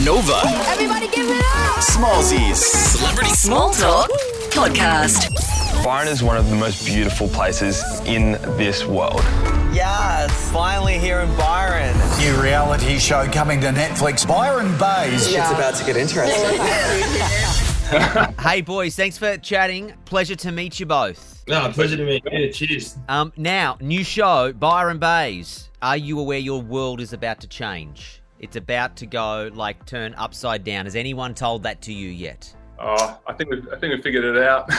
Nova. Everybody give it up! Smallsies. Celebrity Small Talk Podcast. Byron is one of the most beautiful places in this world. Yes, finally here in Byron. New reality show coming to Netflix, Byron Baes. It's about to get interesting. Hey boys, thanks for chatting. Pleasure to meet you both. No, pleasure to meet you. Cheers. Now, new show, Byron Baes. Are you aware your world is about to change? It's about to go, turn upside down. Has anyone told that to you yet? Oh, I think we figured it out.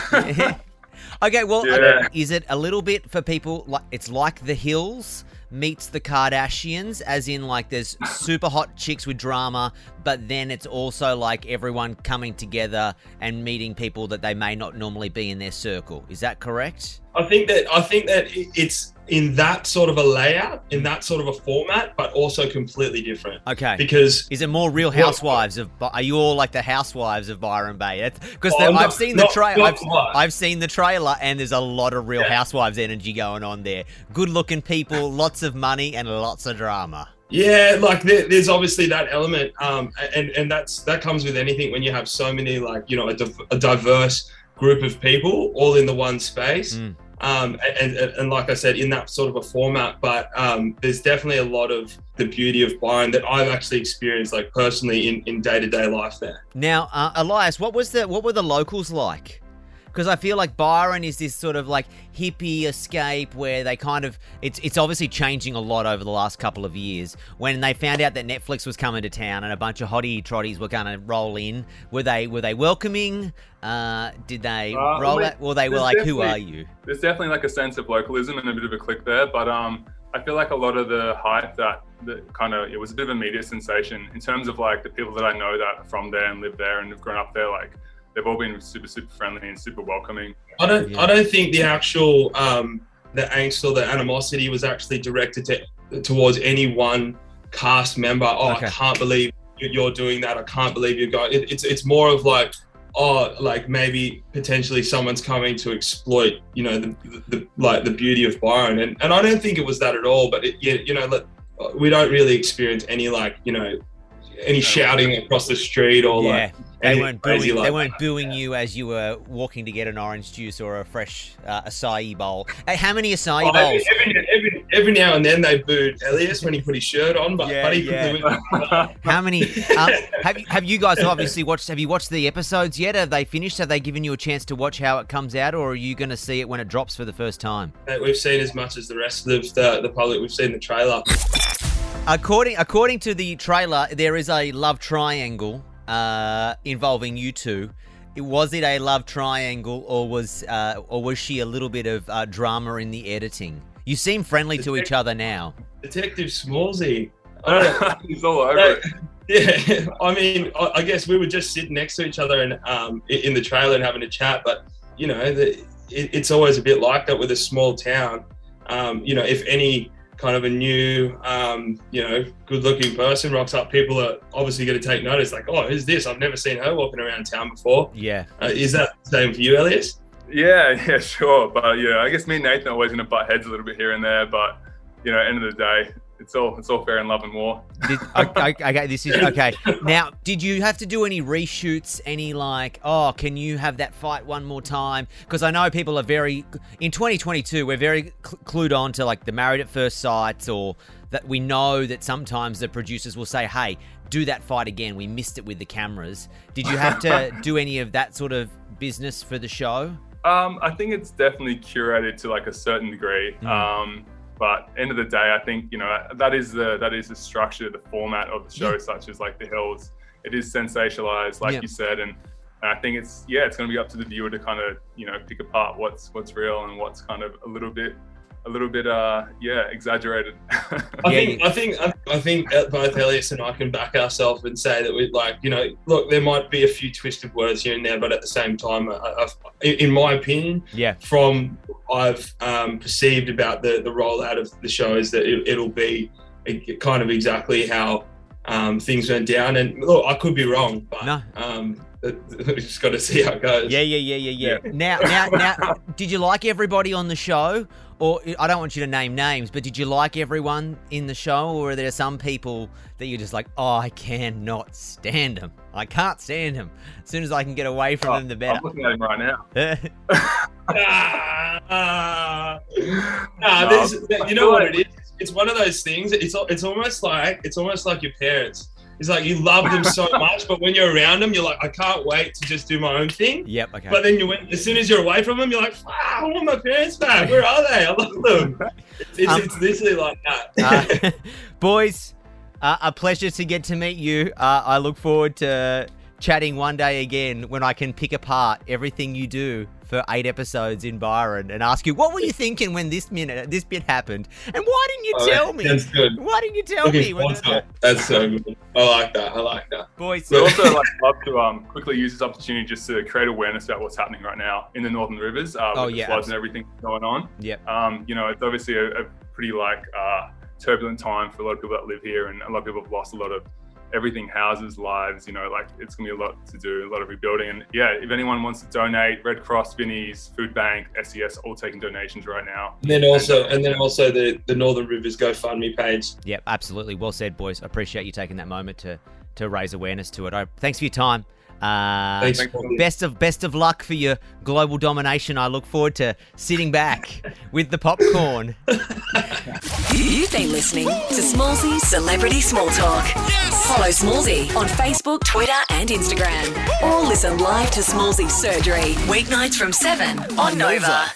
Okay, well, Yeah. Is it a little bit for people, it's like The Hills meets the Kardashians, as in there's super hot chicks with drama, but then it's also like everyone coming together and meeting people that they may not normally be in their circle. Is that correct? I think that it's in that sort of a layout, in that sort of a format, but also completely different. Okay. Because is it more Real Housewives are you all like the housewives of Byron Bay? Because I've seen the trailer, and there's a lot of Real Housewives energy going on there. Good-looking people, lots of money, and lots of drama. Yeah, there's obviously that element, and that comes with anything when you have so many a diverse group of people all in the one space. And like I said, in that sort of a format, but there's definitely a lot of the beauty of Byron that I've actually experienced, personally in day-to-day life there. Now, Elias, what were the locals like? Because I feel like Byron is this sort of hippie escape where they kind of it's obviously changing a lot over the last couple of years. When they found out that Netflix was coming to town and a bunch of hottie trotties were going to roll in, were they welcoming? Did they roll that? Well, they were like, "Who are you?" There's definitely a sense of localism and a bit of a click there, but I feel like a lot of the hype that it was a bit of a media sensation in terms of the people that I know that are from there and live there and have grown up there. They've all been super, super friendly and super welcoming. I don't think the actual the angst or the animosity was actually directed towards any one cast member. Okay. I can't believe you're doing that. I can't believe you're going. It's more of maybe potentially someone's coming to exploit the beauty of Byron, and I don't think it was that at all. But we don't really experience any any shouting across the street or They weren't booing you as you were walking to get an orange juice or a fresh acai bowl. Hey, how many acai bowls? Every now and then they booed Elias when he put his shirt on, but How many? Have you guys obviously watched? Have you watched the episodes yet? Have they finished? Have they given you a chance to watch how it comes out, or are you going to see it when it drops for the first time? We've seen as much as the rest of the public. We've seen the trailer. According to the trailer, there is a love triangle involving you two. Was it a love triangle, or was she a little bit of drama in the editing? You seem friendly to each other now. Detective Smallsy. He's all over it. Yeah, I mean, I guess we were just sitting next to each other and in the trailer and having a chat, but it's always a bit like that with a small town. If any kind of a new, good-looking person rocks up, people are obviously going to take notice. Who's this? I've never seen her walking around town before. Yeah. Is that the same for you, Elias? Yeah, sure. But I guess me and Nathan are always going to butt heads a little bit here and there. But end of the day, it's all fair in love and war. Okay. Now, did you have to do any reshoots? Any can you have that fight one more time? Because I know people are in 2022, we're very clued on to the Married at First Sight, or that we know that sometimes the producers will say, "Hey, do that fight again. We missed it with the cameras." Did you have to do any of that sort of business for the show? I think it's definitely curated to a certain degree. But end of the day, I think that is the structure, the format of the show, such as The Hills. It is sensationalized, you said, and I think it's going to be up to the viewer to kind of pick apart what's real and what's kind of a little bit exaggerated. I think both Elias and I can back ourselves and say that we look, there might be a few twisted words here and there, but at the same time, in my opinion, from I've perceived about the rollout of the show is that it'll be kind of exactly how things went down. And look, I could be wrong, but No. we just got to see how it goes. Yeah. Now, did you like everybody on the show? Or I don't want you to name names, but did you like everyone in the show? Or are there some people that you're just like, oh, I cannot stand them. I can't stand them. As soon as I can get away from them, the better. I'm looking at him right now. You know what it is? It's one of those things. It's almost like your parents. It's like you love them so much, but when you're around them, you're like, I can't wait to just do my own thing. Yep, okay. But then as soon as you're away from them, you're like, I want my parents back. Where are they? I love them. It's literally like that. Boys, a pleasure to get to meet you. I look forward to chatting one day again when I can pick apart everything you do for 8 episodes in Byron and ask you, what were you thinking when this bit happened? And why didn't you tell me? That's good. Why didn't you tell me? That's so good. I like that. Boys. We also love to quickly use this opportunity just to create awareness about what's happening right now in the Northern Rivers with the floods and everything going on. Yep. It's obviously a pretty turbulent time for a lot of people that live here, and a lot of people have lost a lot of everything, houses, lives, it's gonna be a lot to do, a lot of rebuilding. And if anyone wants to donate, Red Cross, Vinnies, Food Bank, SES, all taking donations right now. And then also the Northern Rivers GoFundMe page. Yep, absolutely. Well said, boys. I appreciate you taking that moment to raise awareness to it. Thanks for your time. Thanks. Best of luck for your global domination. I look forward to sitting back with the popcorn. You've been listening to Smallzy's Celebrity Small Talk. Yes! Follow Smallzy on Facebook, Twitter and Instagram. Or listen live to Smallzy's Surgery, weeknights from 7 on Nova.